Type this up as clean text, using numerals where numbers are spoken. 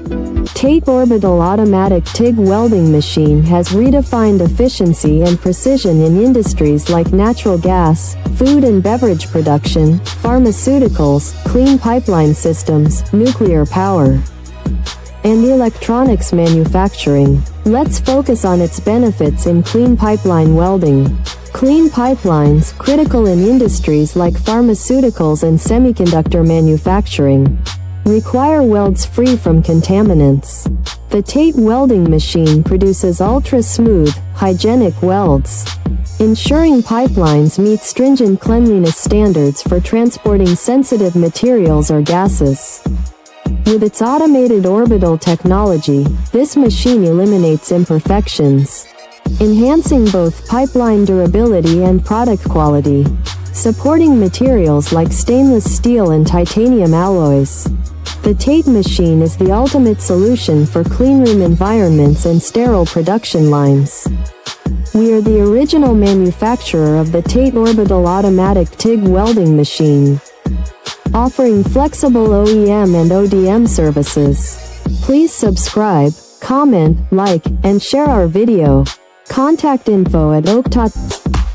TATE Orbital Automatic TIG Welding Machine has redefined efficiency and precision in industries like natural gas, food and beverage production, pharmaceuticals, clean pipeline systems, nuclear power, and electronics manufacturing. Let's focus on its benefits in clean pipeline welding. Clean pipelines, critical in industries like pharmaceuticals and semiconductor manufacturing, require welds free from contaminants. The TATE welding machine produces ultra-smooth, hygienic welds, ensuring pipelines meet stringent cleanliness standards for transporting sensitive materials or gases. With its automated orbital technology, this machine eliminates imperfections, enhancing both pipeline durability and product quality, supporting materials like stainless steel and titanium alloys. The TATE machine is the ultimate solution for cleanroom environments and sterile production lines. We are the original manufacturer of the TATE Orbital Automatic TIG Welding Machine, offering flexible OEM and ODM services. Please subscribe, comment, like, and share our video. Contact info at oak.com.